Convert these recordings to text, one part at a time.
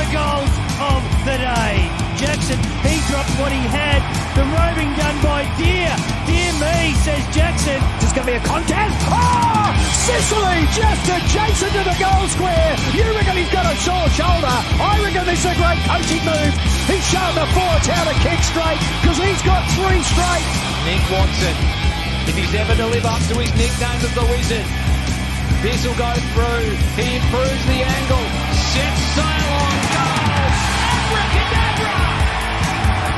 the goals of the day. Jackson, he dropped what he had. The roving done by Deere. Dear me, says Jackson. There's going to be a contest. Oh! Sicily just adjacent to the goal square. You reckon he's got a sore shoulder. I reckon this is a great coaching move. He's shown the forwards how to kick straight because he's got 3 straight. Nick Watson, if he's ever to live up to his nickname of the Wizard, this will go through. He improves the angle. Sets sail on goal. Abracadabra!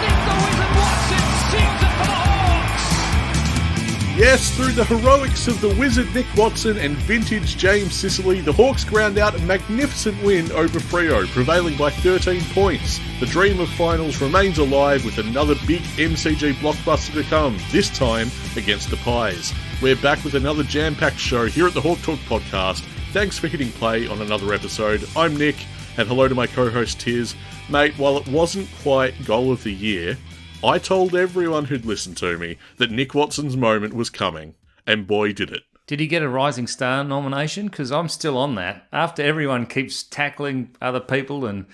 Nick the Wizard Watson sings it for the Hawks. Yes, through the heroics of the Wizard Nick Watson and vintage James Sicily, the Hawks ground out a magnificent win over Freo, prevailing by 13 points. The dream of finals remains alive with another big MCG blockbuster to come, this time against the Pies. We're back with another jam-packed show here at the Hawk Talk podcast. Thanks for hitting play on another episode. I'm Nick, and hello to my co-host Tiz. Mate, while it wasn't quite Goal of the Year, I told everyone who'd listened to me that Nick Watson's moment was coming, and boy did it. Did he get a Rising Star nomination? Because I'm still on that. After everyone keeps tackling other people and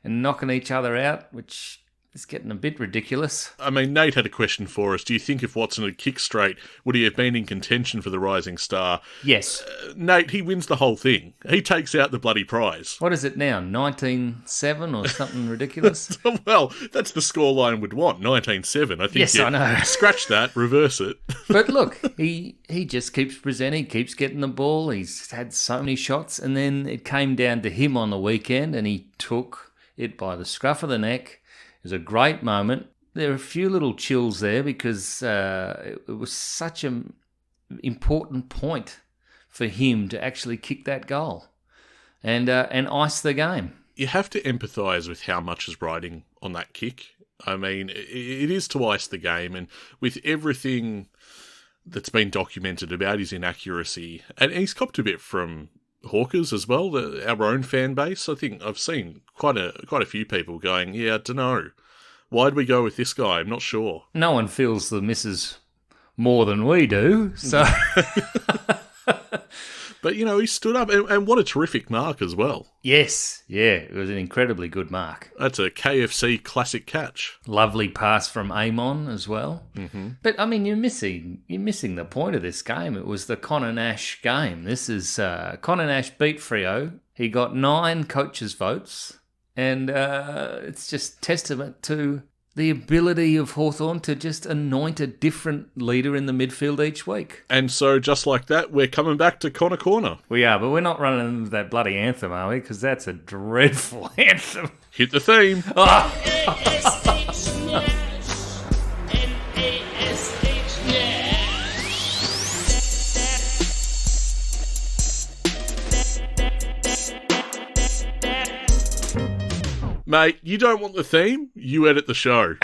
knocking each other out, which is getting a bit ridiculous. I mean, Nate had a question for us. Do you think if Watson had kicked straight, would he have been in contention for the Rising Star? Yes. Nate, he wins the whole thing. He takes out the bloody prize. What is it now, 19-7 or something ridiculous? Well, that's the scoreline would want, 19-7. I think. Yes, I know. Scratch that, reverse it. But look, he just keeps presenting, keeps getting the ball. He's had so many shots, and then it came down to him on the weekend, and he took it by the scruff of the neck. It was a great moment. There are a few little chills there because it was such an important point for him to actually kick that goal and ice the game. You have to empathise with how much is riding on that kick. I mean, it is to ice the game, and with everything that's been documented about his inaccuracy, and he's copped a bit from Hawkers as well, our own fan base. I think I've seen quite a few people going, yeah, I don't know. Why'd we go with this guy? I'm not sure. No one feels the misses more than we do, so... But, you know, he stood up, and what a terrific mark as well. Yes, yeah, it was an incredibly good mark. That's a KFC classic catch. Lovely pass from Amon as well. Mm-hmm. But, I mean, you're missing the point of this game. It was the Connor Nash game. This is Connor Nash beat Freo. He got 9 coaches' votes, and it's just testament to the ability of Hawthorn to just anoint a different leader in the midfield each week. And so, just like that, we're coming back to Connor Corner. We are, but we're not running that bloody anthem, are we? Because that's a dreadful anthem. Hit the theme. Mate, you don't want the theme? You edit the show.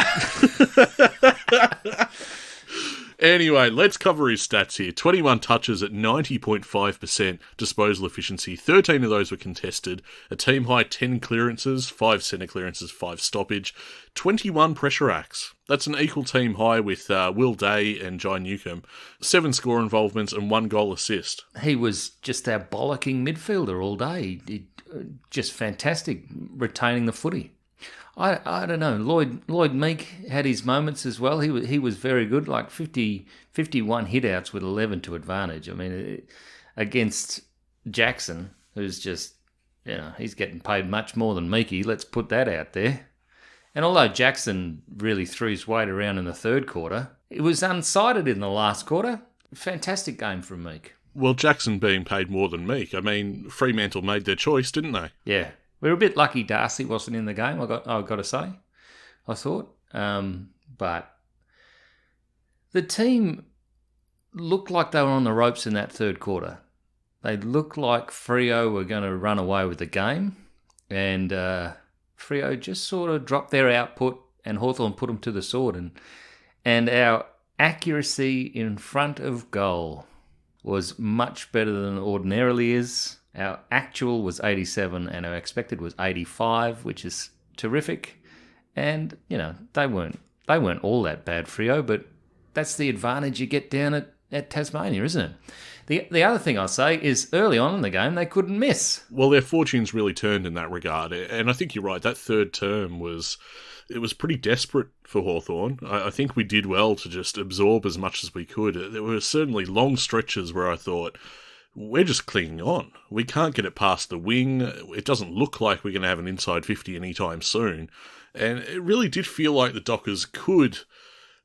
Anyway, let's cover his stats here. 21 touches at 90.5% disposal efficiency. 13 of those were contested. A team-high 10 clearances, 5 centre clearances, 5 stoppage. 21 pressure acts. That's an equal team high with Will Day and Jai Newcomb. 7 score involvements and 1 goal assist. He was just our bollocking midfielder all day. Just fantastic retaining the footy. I don't know. Lloyd Meek had his moments as well. He was very good, like 51 hit-outs with 11 to advantage. I mean, against Jackson, who's just, you know, he's getting paid much more than Meekie. Let's put that out there. And although Jackson really threw his weight around in the third quarter, it was unsighted in the last quarter. Fantastic game from Meek. Well, Jackson being paid more than Meek. I mean, Fremantle made their choice, didn't they? Yeah. We were a bit lucky Darcy wasn't in the game, I've got to say, I thought. But the team looked like they were on the ropes in that third quarter. They looked like Freo were going to run away with the game. And Freo just sort of dropped their output and Hawthorn put them to the sword. And our accuracy in front of goal was much better than it ordinarily is. Our actual was 87 and our expected was 85, which is terrific. And, you know, they weren't all that bad, Freo, but that's the advantage you get down at Tasmania, isn't it? The other thing I'll say is early on in the game, they couldn't miss. Well, their fortunes really turned in that regard. And I think you're right. That third term was pretty desperate for Hawthorn. I think we did well to just absorb as much as we could. There were certainly long stretches where I thought, we're just clinging on. We can't get it past the wing. It doesn't look like we're going to have an inside 50 anytime soon. And it really did feel like the Dockers could,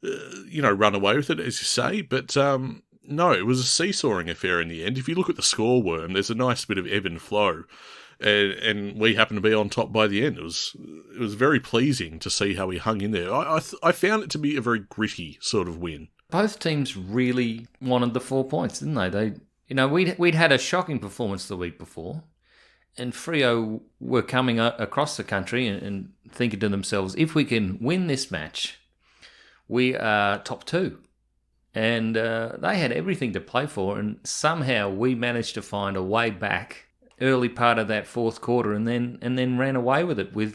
run away with it, as you say. But no, it was a seesawing affair in the end. If you look at the score worm, there's a nice bit of ebb and flow. And we happened to be on top by the end. It was very pleasing to see how we hung in there. I found it to be a very gritty sort of win. Both teams really wanted the 4 points, didn't they? We'd had a shocking performance the week before, and Freo were coming across the country and thinking to themselves, if we can win this match, we are top 2. And they had everything to play for, and somehow we managed to find a way back early part of that fourth quarter, and then ran away with it. We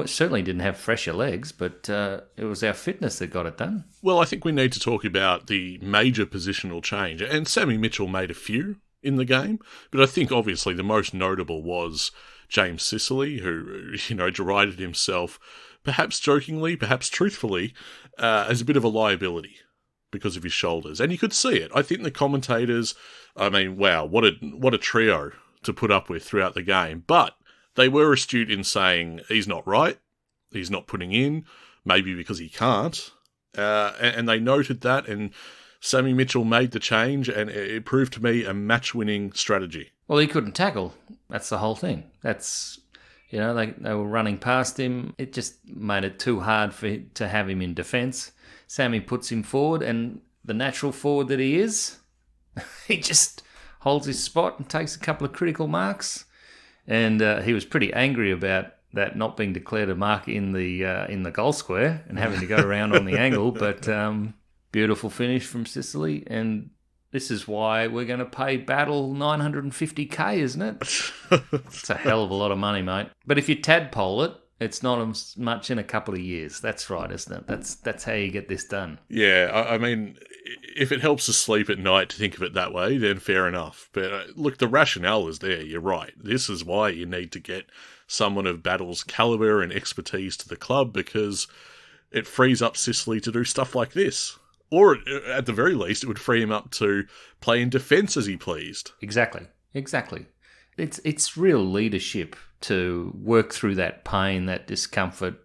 certainly didn't have fresher legs, but it was our fitness that got it done. Well, I think we need to talk about the major positional change, and Sammy Mitchell made a few in the game, but I think obviously the most notable was James Sicily, who derided himself, perhaps jokingly, perhaps truthfully, as a bit of a liability because of his shoulders, and you could see it. I think the commentators, wow, what a trio to put up with throughout the game, but they were astute in saying he's not right, he's not putting in, maybe because he can't, and they noted that, and Sammy Mitchell made the change, and it proved to me a match-winning strategy. Well, he couldn't tackle. That's the whole thing. They were running past him. It just made it too hard to have him in defence. Sammy puts him forward, and the natural forward that he is, he just holds his spot and takes a couple of critical marks. And he was pretty angry about that not being declared a mark in the goal square and having to go around on the angle. But beautiful finish from Sicily, and this is why we're going to pay Battle $950K, isn't it? It's a hell of a lot of money, mate. But if you tadpole it, it's not as much in a couple of years. That's right, isn't it? That's how you get this done. Yeah, I mean, if it helps us sleep at night to think of it that way, then fair enough. But look, the rationale is there. You're right. This is why you need to get someone of Battle's calibre and expertise to the club, because it frees up Sicily to do stuff like this. Or at the very least, it would free him up to play in defence as he pleased. Exactly. It's real leadership to work through that pain, that discomfort.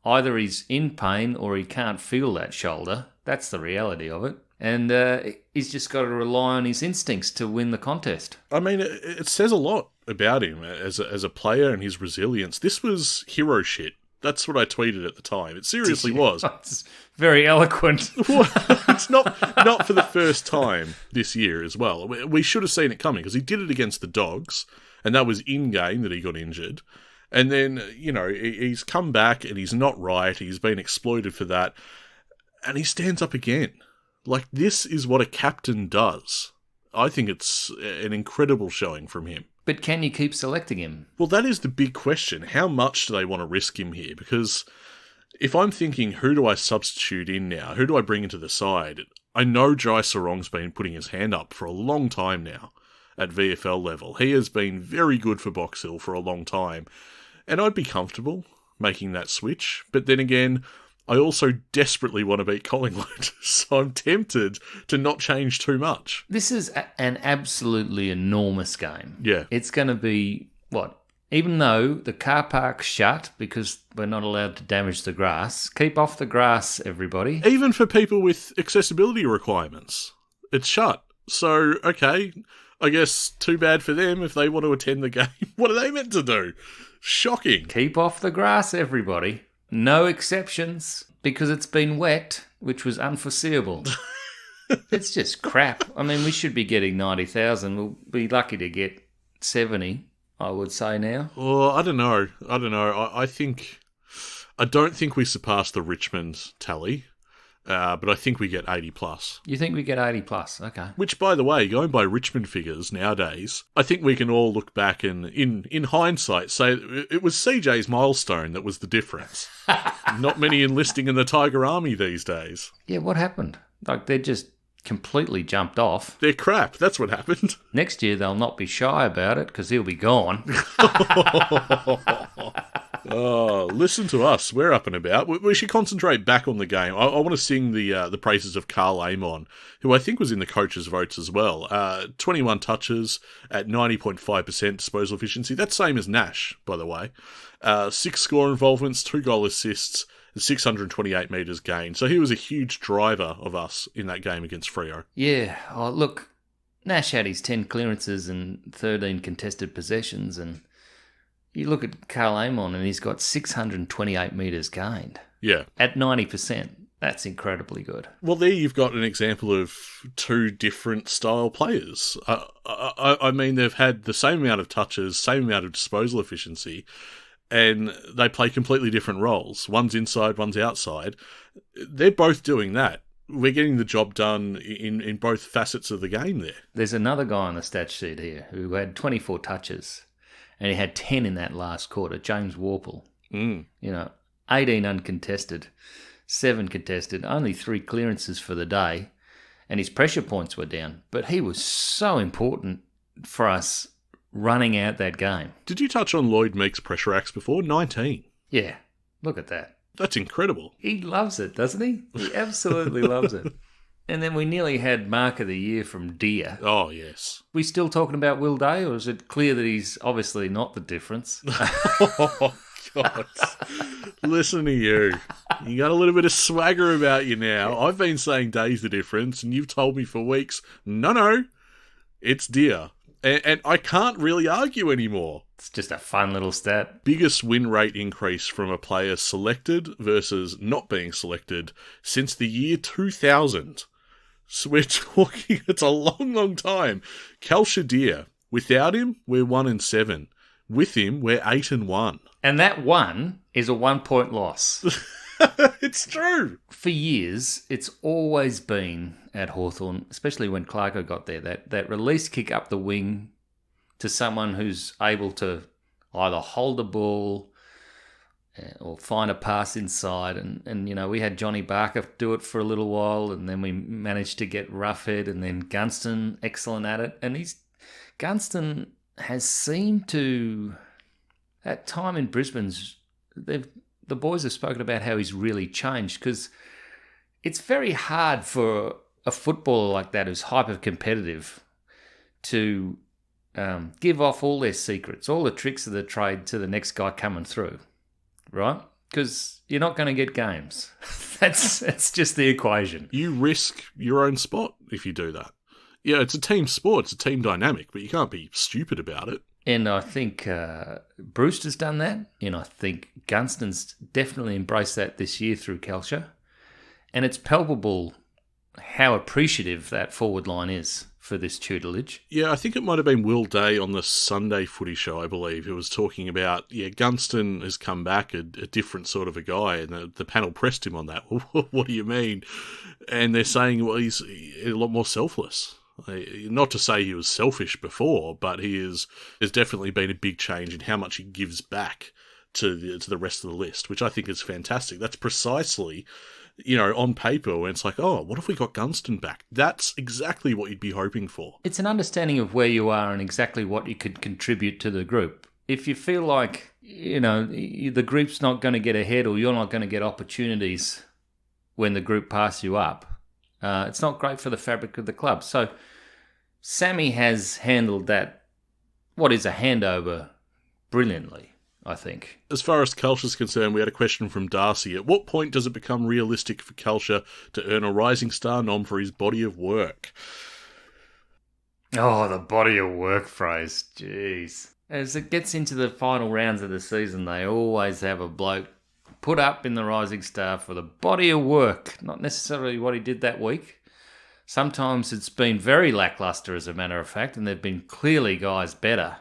Either he's in pain or he can't feel that shoulder. That's the reality of it. And he's just got to rely on his instincts to win the contest. I mean, it says a lot about him as a player and his resilience. This was hero shit. That's what I tweeted at the time. It seriously was. It's very eloquent. It's not for the first time this year as well. We should have seen it coming because he did it against the Dogs, and that was in-game that he got injured. And then, he's come back and he's not right. He's been exploited for that. And he stands up again. Like, this is what a captain does. I think it's an incredible showing from him. But can you keep selecting him? Well, that is the big question. How much do they want to risk him here? Because if I'm thinking, who do I substitute in now? Who do I bring into the side? I know Jai Sarong's been putting his hand up for a long time now at VFL level. He has been very good for Box Hill for a long time. And I'd be comfortable making that switch. But then again, I also desperately want to beat Collingwood, so I'm tempted to not change too much. This is an absolutely enormous game. Yeah. It's going to be, even though the car park's shut because we're not allowed to damage the grass, keep off the grass, everybody. Even for people with accessibility requirements, it's shut. So, okay, I guess too bad for them if they want to attend the game. What are they meant to do? Shocking. Keep off the grass, everybody. No exceptions, because it's been wet, which was unforeseeable. It's just crap. I mean, we should be getting 90,000. We'll be lucky to get 70, I would say now. Well, I don't know. I don't think we surpassed the Richmond tally, but I think we get 80 plus. You think we get 80 plus? Okay. Which, by the way, going by Richmond figures nowadays, I think we can all look back and, in hindsight, say it was CJ's milestone that was the difference. Not many enlisting in the Tiger Army these days. Yeah, what happened? Like, they're just completely jumped off. They're crap. That's what happened. Next year, they'll not be shy about it because he'll be gone. Oh, listen to us. We're up and about. We should concentrate back on the game. I want to sing the praises of Carl Amon, who I think was in the coaches' votes as well. 21 touches at 90.5% disposal efficiency. That's same as Nash, by the way. 6 score involvements, 2 goal assists, and 628 metres gained. So he was a huge driver of us in that game against Freo. Yeah. Oh, look, Nash had his 10 clearances and 13 contested possessions, and you look at Carl Amon and he's got 628 metres gained. Yeah. At 90%. That's incredibly good. Well, there you've got an example of 2 different style players. I mean, they've had the same amount of touches, same amount of disposal efficiency, and they play completely different roles. One's inside, one's outside. They're both doing that. We're getting the job done in both facets of the game there. There's another guy on the stat sheet here who had 24 touches, and he had 10 in that last quarter, James Warple. 18 uncontested, 7 contested, only 3 clearances for the day, and his pressure points were down. But he was so important for us running out that game. Did you touch on Lloyd Meek's pressure acts before? 19. Yeah, look at that. That's incredible. He loves it, doesn't he? He absolutely loves it. And then we nearly had Mark of the Year from Deer. Oh, yes. We still talking about Will Day, or is it clear that he's obviously not the difference? Oh, God. Listen to you. You got a little bit of swagger about you now. I've been saying Day's the difference, and you've told me for weeks, no, it's Deer. And I can't really argue anymore. It's just a fun little stat. Biggest win rate increase from a player selected versus not being selected since the year 2000. So we're talking, it's a long, long time. Kelshire Deer. Without him, we're 1-7. With him, we're 8-1. And that 1 is a 1-point loss. It's true. For years, it's always been at Hawthorn, especially when Clarko got there, that release kick up the wing to someone who's able to either hold the ball or find a pass inside. And we had Johnny Barker do it for a little while, and then we managed to get Roughhead, and then Gunston, excellent at it. And Gunston has seemed to, at time in Brisbane's, the boys have spoken about how he's really changed, because it's very hard for a footballer like that who's hyper-competitive to give off all their secrets, all the tricks of the trade to the next guy coming through, right? Because you're not going to get games. That's just the equation. You risk your own spot if you do that. Yeah, it's a team sport, it's a team dynamic, but you can't be stupid about it. And I think Brewster's done that, and I think Gunston's definitely embraced that this year through Kelshire. And it's palpable how appreciative that forward line is for this tutelage. Yeah, I think it might have been Will Day on the Sunday footy show, I believe, who was talking about, Gunston has come back a different sort of a guy, and the panel pressed him on that. What do you mean? And they're saying, well, he's a lot more selfless. Not to say he was selfish before, but has definitely been a big change in how much he gives back to the rest of the list, which I think is fantastic. That's precisely, on paper, when it's like, oh, what if we got Gunston back? That's exactly what you'd be hoping for. It's an understanding of where you are and exactly what you could contribute to the group. If you feel like, the group's not going to get ahead, or you're not going to get opportunities when the group pass you up, it's not great for the fabric of the club. So Sammy has handled that, what is a handover, brilliantly, I think. As far as Kelshire's concerned, we had a question from Darcy. At what point does it become realistic for Kelshire to earn a Rising Star nom for his body of work? Oh, the body of work phrase. Jeez. As it gets into the final rounds of the season, they always have a bloke put up in the Rising Star for the body of work. Not necessarily what he did that week. Sometimes it's been very lacklustre, as a matter of fact, and there've been clearly guys better.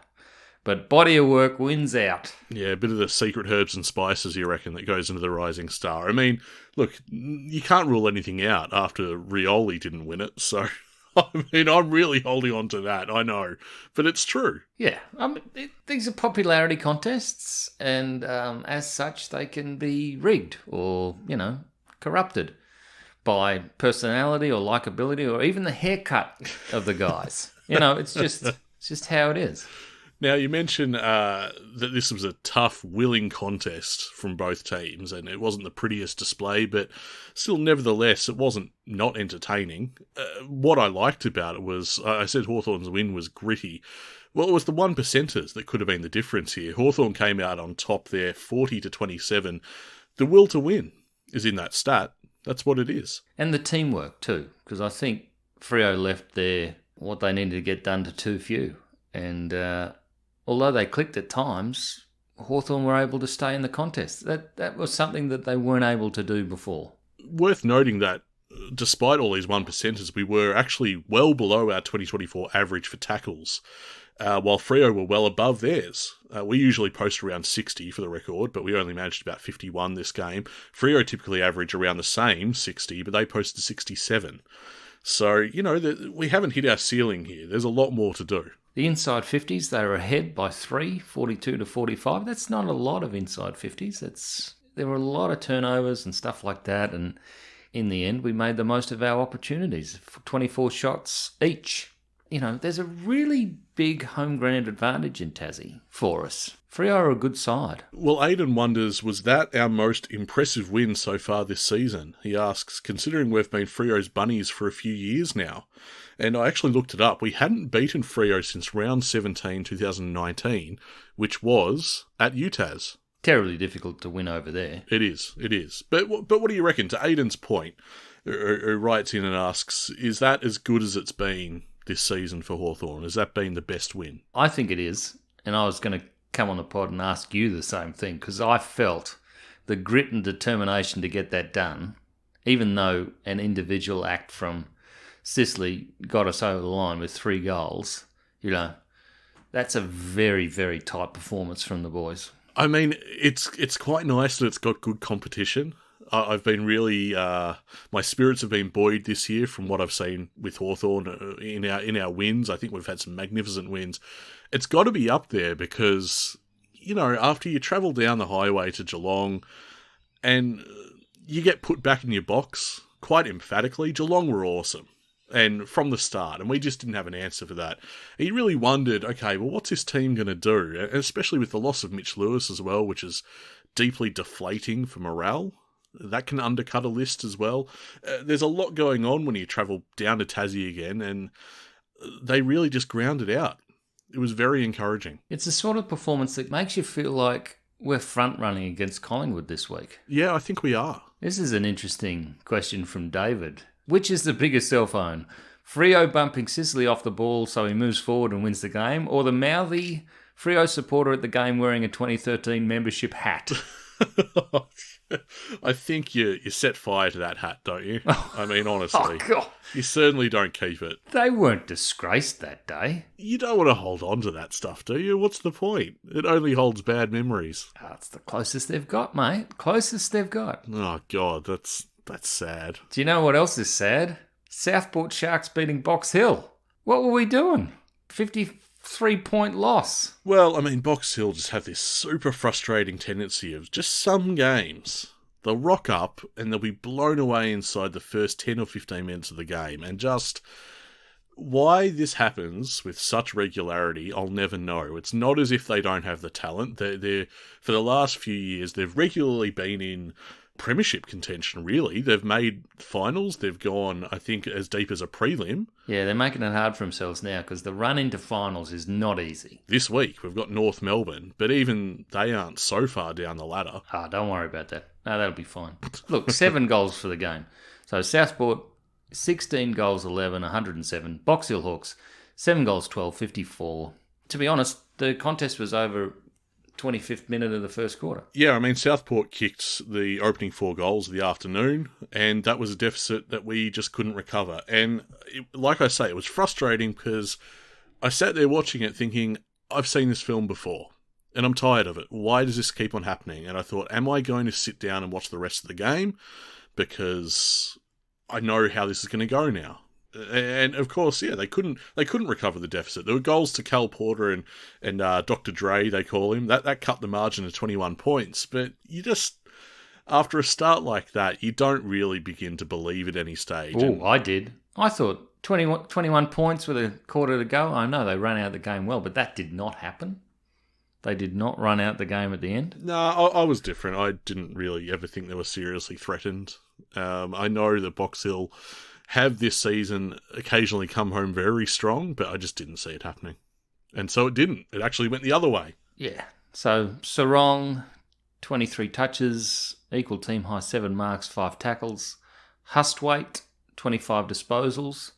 But body of work wins out. Yeah, a bit of the secret herbs and spices, you reckon, that goes into the Rising Star. I mean, look, you can't rule anything out after Rioli didn't win it, so I'm really holding on to that, I know. But it's true. Yeah, these are popularity contests, and as such, they can be rigged or, corrupted. by personality or likability or even the haircut of the guys. It's just how it is. Now, you mentioned that this was a tough, willing contest from both teams, and it wasn't the prettiest display, but still, nevertheless, it wasn't not entertaining. What I liked about it was, I said Hawthorn's win was gritty. Well, it was the 1%ers that could have been the difference here. Hawthorn came out on top there, 40-27. The will to win is in that stat. That's what it is. And the teamwork too, because I think Freo left there what they needed to get done to too few. And although they clicked at times, Hawthorn were able to stay in the contest. That was something that they weren't able to do before. Worth noting that despite all these 1%ers, we were actually well below our 2024 average for tackles, while Freo were well above theirs. We usually post around 60 for the record, but we only managed about 51 this game. Freo typically average around the same, 60, but they posted 67. So, we haven't hit our ceiling here. There's a lot more to do. The inside 50s, they were ahead by 3, 42-45. That's not a lot of inside 50s. There were a lot of turnovers and stuff like that, and in the end, we made the most of our opportunities. 24 shots each. There's a really big home ground advantage in Tassie for us. Freo are a good side. Well, Aidan wonders, was that our most impressive win so far this season? He asks, considering we've been Freo's bunnies for a few years now. And I actually looked it up. We hadn't beaten Freo since round 17, 2019, which was at UTAS. Terribly difficult to win over there. It is. But what do you reckon? To Aidan's point, who writes in and asks, is that as good as it's been this season for Hawthorn? Has that been the best win? I think it is. And I was going to come on the pod and ask you the same thing, because I felt the grit and determination to get that done, even though an individual act from Sicily got us over the line with 3 goals. That's a very, very tight performance from the boys. I mean, it's quite nice that it's got good competition. I've been really, my spirits have been buoyed this year from what I've seen with Hawthorn in our wins. I think we've had some magnificent wins. It's got to be up there because, after you travel down the highway to Geelong and you get put back in your box, quite emphatically, Geelong were awesome. And from the start, and we just didn't have an answer for that. And you really wondered, okay, well, what's this team going to do? And especially with the loss of Mitch Lewis as well, which is deeply deflating for morale. That can undercut a list as well. There's a lot going on when you travel down to Tassie again, and they really just ground it out. It was very encouraging. It's the sort of performance that makes you feel like we're front-running against Collingwood this week. Yeah, I think we are. This is an interesting question from David. Which is the bigger cell phone? Freo bumping Sicily off the ball so he moves forward and wins the game, or the mouthy Freo supporter at the game wearing a 2013 membership hat? I think you set fire to that hat, don't you? I mean, honestly. Oh, God. You certainly don't keep it. They weren't disgraced that day. You don't want to hold on to that stuff, do you? What's the point? It only holds bad memories. Oh, it's the closest they've got, mate. Closest they've got. Oh, God, that's sad. Do you know what else is sad? Southport Sharks beating Box Hill. What were we doing? 53-point loss. Well, I mean, Box Hill just have this super frustrating tendency of just some games. They'll rock up and they'll be blown away inside the first 10 or 15 minutes of the game. And just why this happens with such regularity, I'll never know. It's not as if they don't have the talent. They're for the last few years, they've regularly been in premiership contention, really. They've made finals. They've gone, I think, as deep as a prelim. Yeah, they're making it hard for themselves now because the run into finals is not easy. This week, we've got North Melbourne, but even they aren't so far down the ladder. Don't worry about that. No, that'll be fine. Look, 7 goals for the game. So Southport, 16 goals, 11, 107. Box Hill Hawks, 7 goals, 12, 54. To be honest, the contest was over 25th minute of the first quarter. Yeah, I mean, Southport kicked the opening 4 goals of the afternoon, and that was a deficit that we just couldn't recover. And like I say, it was frustrating because I sat there watching it thinking, I've seen this film before, and I'm tired of it. Why does this keep on happening? And I thought, am I going to sit down and watch the rest of the game? Because I know how this is going to go now. And of course, yeah, they couldn't recover the deficit. There were goals to Cal Porter and Dr. Dre, they call him. That cut the margin to 21 points. But you just, after a start like that, you don't really begin to believe at any stage. Oh, I did. I thought 21 points with a quarter to go. I know they ran out the game well, but that did not happen. They did not run out the game at the end. No, I was different. I didn't really ever think they were seriously threatened. I know that Box Hill have this season occasionally come home very strong, but I just didn't see it happening. And so it didn't. It actually went the other way. Yeah. So Sarong, 23 touches, equal team high 7 marks, 5 tackles. Hustwaite, 25 disposals.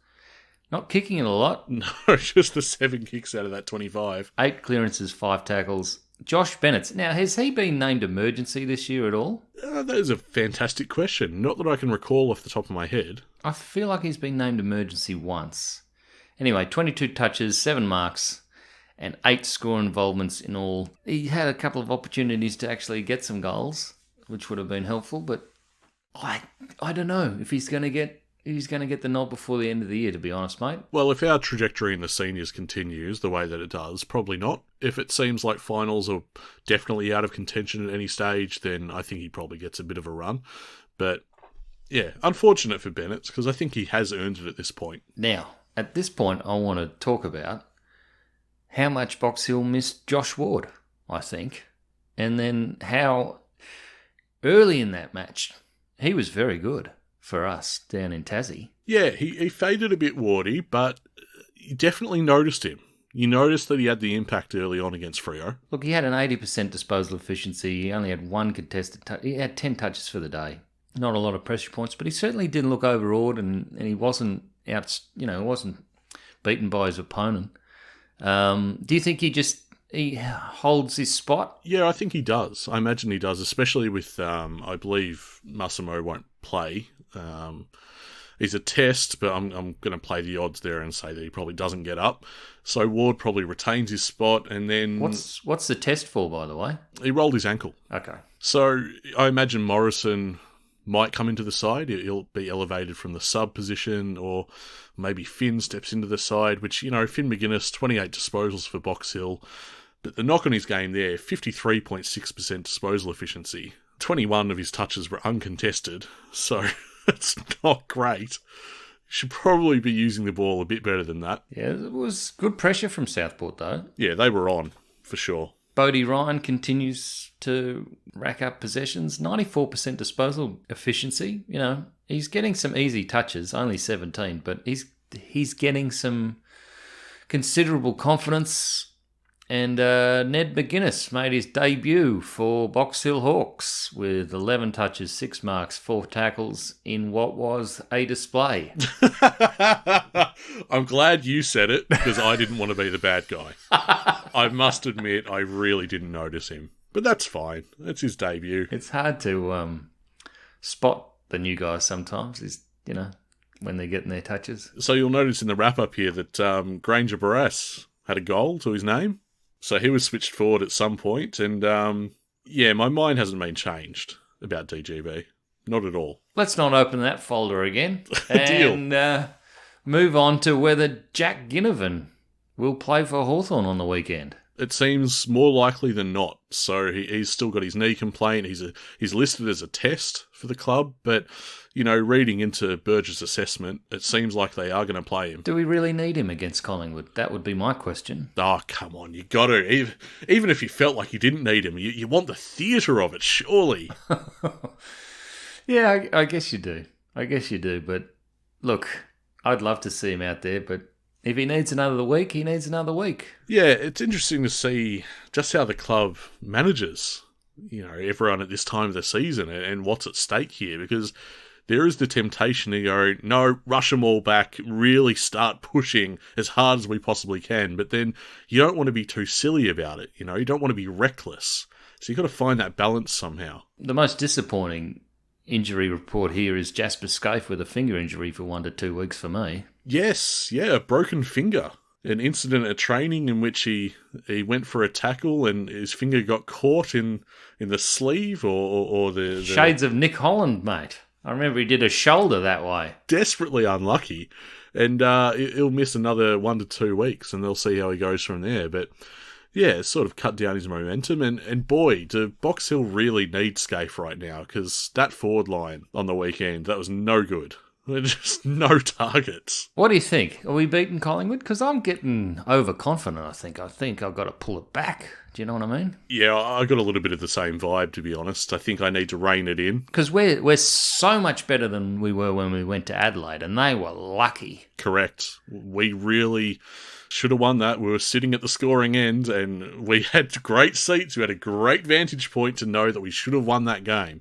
Not kicking it a lot. No, just the 7 kicks out of that 25. 8 clearances, 5 tackles. Josh Bennett. Now, has he been named emergency this year at all? That is a fantastic question. Not that I can recall off the top of my head. I feel like he's been named emergency once. Anyway, 22 touches, 7 marks, and 8 score involvements in all. He had a couple of opportunities to actually get some goals, which would have been helpful, but I don't know if he's going to get the nod before the end of the year, to be honest, mate. Well, if our trajectory in the seniors continues the way that it does, probably not. If it seems like finals are definitely out of contention at any stage, then I think he probably gets a bit of a run. But, yeah, unfortunate for Bennett, because I think he has earned it at this point. Now, at this point, I want to talk about how much Box Hill missed Josh Ward, I think, and then how early in that match he was very good for us down in Tassie. Yeah, he faded a bit, Wardy, but you definitely noticed him. You noticed that he had the impact early on against Freo. Look, he had an 80% disposal efficiency. He only had 1 contested touch. He had 10 touches for the day. Not a lot of pressure points, but he certainly didn't look overawed, and he wasn't wasn't beaten by his opponent. Do you think he holds his spot? Yeah, I think he does. I imagine he does, especially with, I believe Massimo won't play. He's a test, but I'm going to play the odds there and say that he probably doesn't get up. So Ward probably retains his spot, and then... What's the test for, by the way? He rolled his ankle. Okay. So I imagine Morrison might come into the side. He'll be elevated from the sub position, or maybe Finn steps into the side, which, Finn McGuinness, 28 disposals for Box Hill. But the knock on his game there, 53.6% disposal efficiency. 21 of his touches were uncontested, so it's not great. Should probably be using the ball a bit better than that. Yeah, it was good pressure from Southport, though. Yeah, they were on, for sure. Bodie Ryan continues to rack up possessions. 94% disposal efficiency. He's getting some easy touches, only 17, but he's getting some considerable confidence. And Ned McGuinness made his debut for Box Hill Hawks with 11 touches, 6 marks, 4 tackles in what was a display. I'm glad you said it, because I didn't want to be the bad guy. I must admit, I really didn't notice him. But that's fine. That's his debut. It's hard to spot the new guys sometimes, when they're getting their touches. So you'll notice in the wrap-up here that Granger Barras had a goal to his name. So he was switched forward at some point, and my mind hasn't been changed about DGB. Not at all. Let's not open that folder again. And move on to whether Jack Ginnivan will play for Hawthorn on the weekend. It seems more likely than not. So he's still got his knee complaint. He's listed as a test for the club, but reading into Burgess' assessment, it seems like they are going to play him. Do we really need him against Collingwood? That would be my question. Oh, come on, you got to. Even if you felt like you didn't need him, you want the theatre of it, surely. Yeah, I guess you do. But look, I'd love to see him out there, but if he needs another week, he needs another week. Yeah, it's interesting to see just how the club manages, everyone at this time of the season and what's at stake here, because there is the temptation to go, no, rush them all back, really start pushing as hard as we possibly can, but then you don't want to be too silly about it, you don't want to be reckless. So you've got to find that balance somehow. The most disappointing injury report here is Jasper Scaife with a finger injury for 1 to 2 weeks for me. Yes, a broken finger. An incident at training in which he went for a tackle and his finger got caught in the sleeve or the... Shades of Nick Holland, mate. I remember he did a shoulder that way. Desperately unlucky. And he'll miss another 1 to 2 weeks and they'll see how he goes from there. But Yeah, sort of cut down his momentum. And boy, do Box Hill really need Scaife right now, because that forward line on the weekend, that was no good. Just no targets. What do you think? Are we beating Collingwood? Because I'm getting overconfident, I think. I think I've got to pull it back. Do you know what I mean? Yeah, I got a little bit of the same vibe, to be honest. I think I need to rein it in. Because we're so much better than we were when we went to Adelaide, and they were lucky. Correct. We really should have won that. We were sitting at the scoring end, and we had great seats. We had a great vantage point to know that we should have won that game.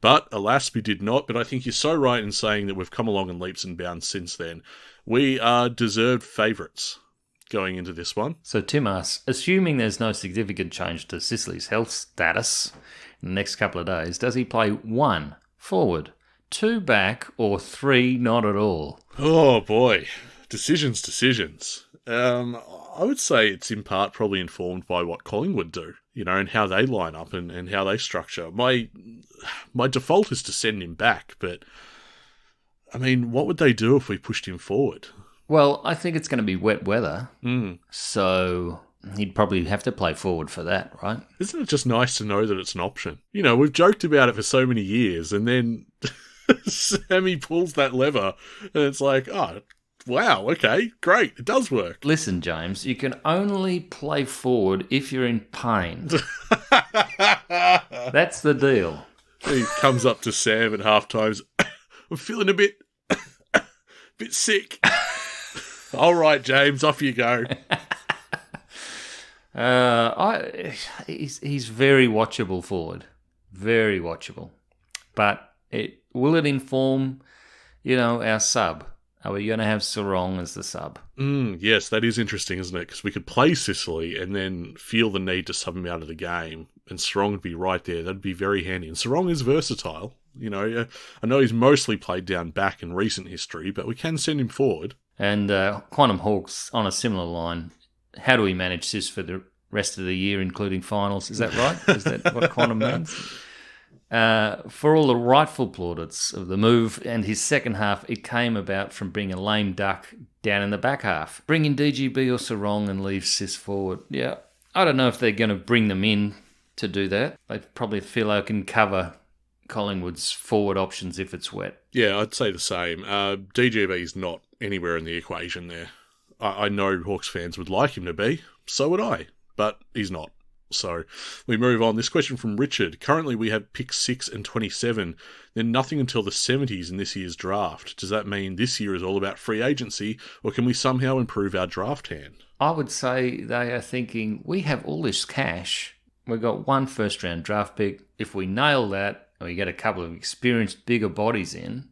But alas, we did not. But I think you're so right in saying that we've come along in leaps and bounds since then. We are deserved favourites going into this one. So Tim asks, assuming there's no significant change to Sicily's health status in the next couple of days, does he play 1 forward, 2 back, or 3 not at all? Oh boy, decisions. I would say it's in part probably informed by what Collingwood do, and how they line up and how they structure. My default is to send him back, but I mean, what would they do if we pushed him forward? Well, I think it's going to be wet weather, so he'd probably have to play forward for that, right? Isn't it just nice to know that it's an option? We've joked about it for so many years, and then Sammy pulls that lever, and it's like, oh, wow, okay, great, it does work. Listen, James, you can only play forward if you're in pain. That's the deal. He comes up to Sam at half-times, I'm feeling a bit sick. All right, James, off you go. He's very watchable forward. Very watchable. But will it inform, our sub? Are we going to have Sarong as the sub? Yes, that is interesting, isn't it? Because we could play Sicily and then feel the need to sub him out of the game, and Sarong would be right there. That'd be very handy. And Sarong is versatile. I know he's mostly played down back in recent history, but we can send him forward. And Quantum Hawks on a similar line. How do we manage this for the rest of the year, including finals? Is that right? Is that what Quantum means? For all the rightful plaudits of the move and his second half, it came about from being a lame duck down in the back half. Bring in DGB or Sarong and leave Sis forward. Yeah, I don't know if they're going to bring them in to do that. They probably feel they can cover Collingwood's forward options if it's wet. Yeah, I'd say the same. DGB's not anywhere in the equation there. I know Hawks fans would like him to be, so would I, but he's not. So we move on. This question from Richard. Currently we have picks 6 and 27, then nothing until the 70s in this year's draft. Does that mean this year is all about free agency, or can we somehow improve our draft hand? I would say they are thinking, we have all this cash. We've got 1 first-round draft pick. If we nail that, and we get a couple of experienced, bigger bodies in,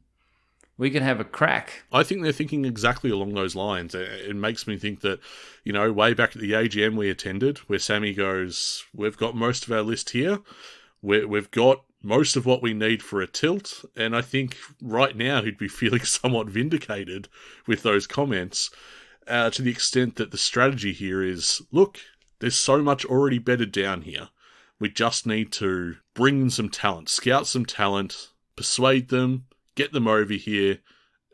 we can have a crack. I think they're thinking exactly along those lines. It makes me think that, way back at the AGM we attended, where Sammy goes, we've got most of our list here. We've got most of what we need for a tilt. And I think right now he'd be feeling somewhat vindicated with those comments, to the extent that the strategy here is, look, there's so much already bedded down here. We just need to bring in some talent, scout some talent, persuade them, get them over here,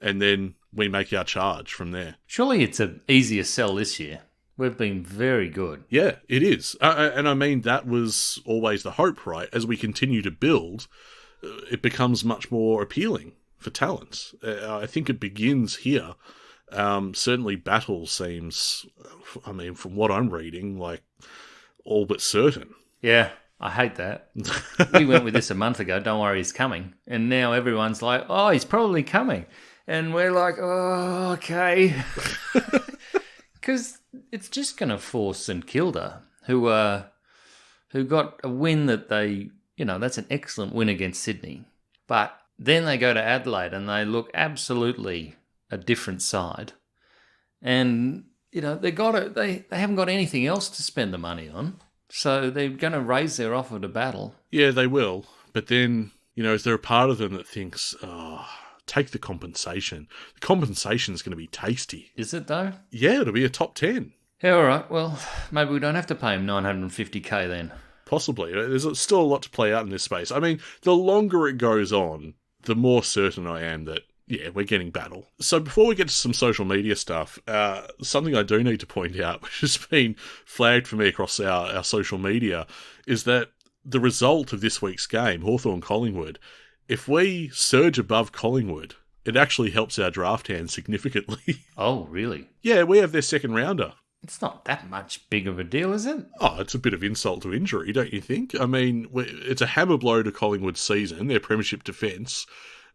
and then we make our charge from there. Surely it's an easier sell this year. We've been very good. Yeah, it is. And I mean, that was always the hope, right? As we continue to build, it becomes much more appealing for talent. I think it begins here. Certainly Battle seems, from what I'm reading, like all but certain. Yeah, I hate that. We went with this a month ago, don't worry, he's coming. And now everyone's like, oh, he's probably coming. And we're like, oh, okay. Because it's just going to force St Kilda, who got a win that they, that's an excellent win against Sydney. But then they go to Adelaide and they look absolutely a different side. And, they haven't got anything else to spend the money on. So they're going to raise their offer to Battle. Yeah, they will. But then, is there a part of them that thinks, take the compensation? The compensation is going to be tasty. Is it, though? Yeah, it'll be a top 10. Yeah, all right. Well, maybe we don't have to pay him $950K then. Possibly. There's still a lot to play out in this space. I mean, the longer it goes on, the more certain I am that Yeah, we're getting battle. So before we get to some social media stuff, something I do need to point out, which has been flagged for me across our social media, is that the result of this week's game, Hawthorn-Collingwood, if we surge above Collingwood, it actually helps our draft hand significantly. Oh, really? Yeah, we have their second rounder. It's not that much big of a deal, is it? Oh, it's a bit of insult to injury, don't you think? I mean, it's a hammer blow to Collingwood's season, their premiership defence,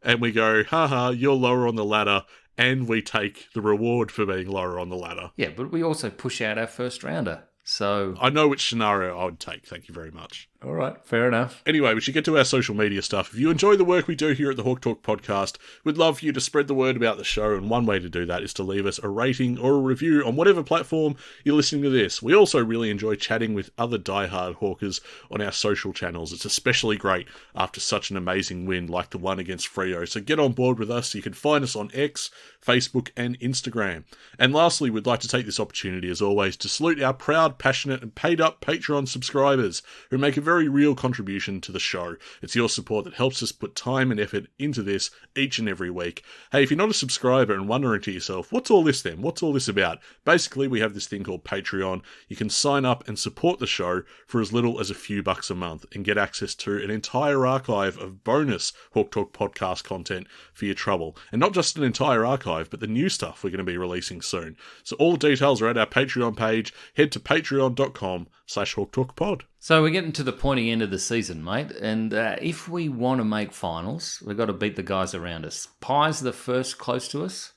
and we go, haha, you're lower on the ladder, and we take the reward for being lower on the ladder. Yeah, but we also push out our first rounder. So I know which scenario I would take, thank you very much. all right, fair enough. Anyway, we should get to our social media stuff. If you enjoy the work we do here at the Hawk Talk podcast, we'd love for you to spread the word about the show, and one way to do that is to leave us a rating or a review on whatever platform you're listening to this. We also really enjoy chatting with other diehard Hawkers on our social channels. It's especially great after such an amazing win like the one against Freo. So get on board with us. You can find us on X, Facebook, and Instagram. And lastly, we'd like to take this opportunity, as always, to salute our proud, passionate, and paid-up Patreon subscribers who make a very real contribution to the show. It's your support that helps us put time and effort into this each and every week. Hey, if you're not a subscriber and wondering to yourself, what's all this then? What's all this about? Basically, we have this thing called Patreon. You can sign up and support the show for as little as a few bucks a month and get access to an entire archive of bonus Hawk Talk podcast content for your trouble. And not just an entire archive, but the new stuff we're going to be releasing soon. So all the details are at our Patreon page. Head to patreon.com/HawkTalkPod. So we're getting to the pointy end of the season, mate, and if we want to make finals, we've got to beat the guys around us. Pies are the first close to us,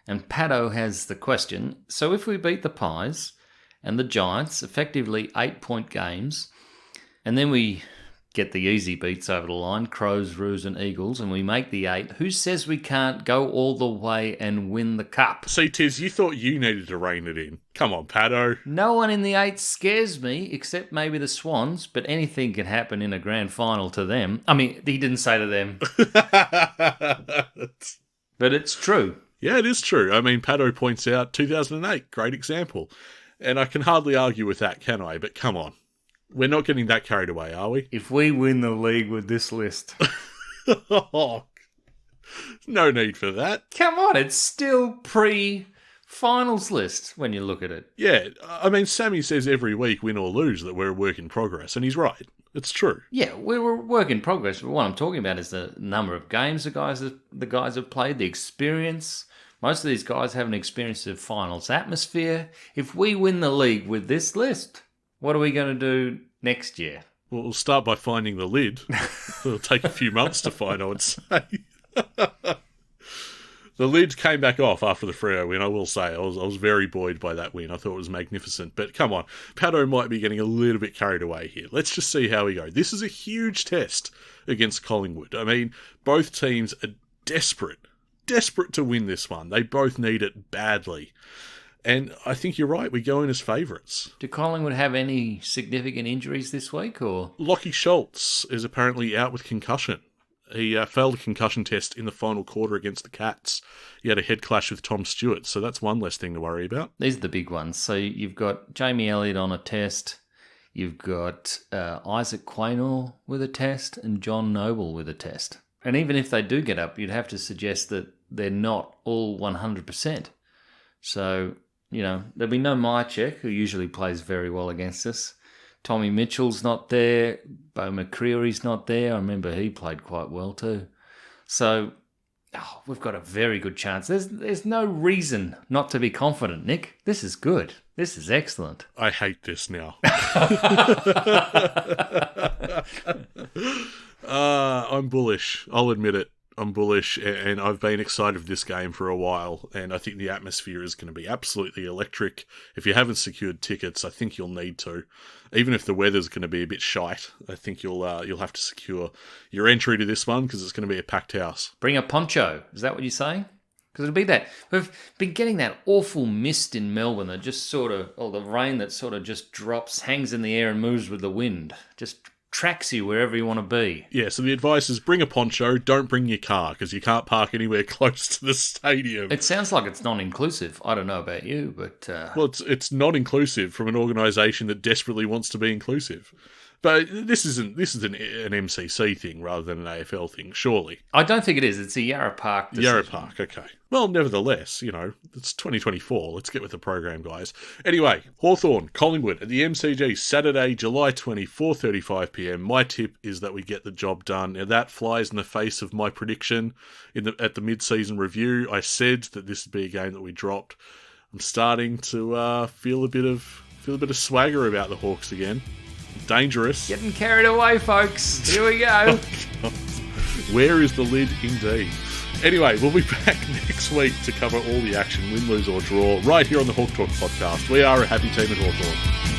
and Paddo has the question. So if we beat the Pies and the Giants, effectively 8-point games, and then we get the easy beats over the line, Crows, Roos and Eagles, and we make the 8, who says we can't go all the way and win the cup? See, Tiz, you thought you needed to rein it in. Come on, Paddo. No one in the 8 scares me, except maybe the Swans, but anything can happen in a grand final to them. I mean, he didn't say to them. But it's true. Yeah, it is true. I mean, Paddo points out 2008, great example. And I can hardly argue with that, can I? But come on. We're not getting that carried away, are we? If we win the league with this list. Oh, no need for that. Come on, it's still pre-finals list when you look at it. Yeah, I mean, Sammy says every week, win or lose, that we're a work in progress, and he's right. It's true. Yeah, we're a work in progress, but what I'm talking about is the number of games the guys have played, the experience. Most of these guys haven't experienced the finals atmosphere. If we win the league with this list, what are we going to do next year? Well, we'll start by finding the lid. It'll take a few months to find, I would say. The lid came back off after the Freo win, I will say. I was very buoyed by that win. I thought it was magnificent. But come on, Paddo might be getting a little bit carried away here. Let's just see how we go. This is a huge test against Collingwood. I mean, both teams are desperate to win this one. They both need it badly. And I think you're right, we go in as favourites. Do Collingwood have any significant injuries this week, or? Lachie Schultz is apparently out with concussion. He failed a concussion test in the final quarter against the Cats. He had a head clash with Tom Stewart, so that's one less thing to worry about. These are the big ones. So you've got Jamie Elliott on a test, you've got Isaac Quaynor with a test, and John Noble with a test. And even if they do get up, you'd have to suggest that they're not all 100%. So, you know, there'll be no Myercheck, who usually plays very well against us. Tommy Mitchell's not there. Bo McCreary's not there. I remember he played quite well too. So, we've got a very good chance. There's no reason not to be confident, Nick. This is good. This is excellent. I hate this now. I'm bullish. I'll admit it. I'm bullish, and I've been excited for this game for a while, and I think the atmosphere is going to be absolutely electric. If you haven't secured tickets, I think you'll need to. Even if the weather's going to be a bit shite, I think you'll have to secure your entry to this one, because it's going to be a packed house. Bring a poncho. Is that what you're saying? Because it'll be that. We've been getting that awful mist in Melbourne that just sort of, or the rain that sort of just drops, hangs in the air and moves with the wind. Just tracks you wherever you want to be. Yeah, so the advice is bring a poncho, don't bring your car, because you can't park anywhere close to the stadium. It sounds like it's non-inclusive. I don't know about you, but... Well, it's not inclusive from an organisation that desperately wants to be inclusive. But this is an MCC thing rather than an AFL thing, surely. I don't think it is. It's a Yarra Park decision. Yarra Park, okay. Well, nevertheless, it's 2024. Let's get with the program, guys. Anyway, Hawthorn, Collingwood at the MCG, Saturday, July 20, 4:35 p.m. My tip is that we get the job done. Now, that flies in the face of my prediction at the mid-season review. I said that this would be a game that we dropped. I'm starting to feel a bit of swagger about the Hawks again. Dangerous. Getting carried away, folks. Here we go. Where is the lid indeed? Anyway, we'll be back next week to cover all the action, win, lose or draw, right here on the Hawk Talk podcast. We are a happy team at Hawthorn.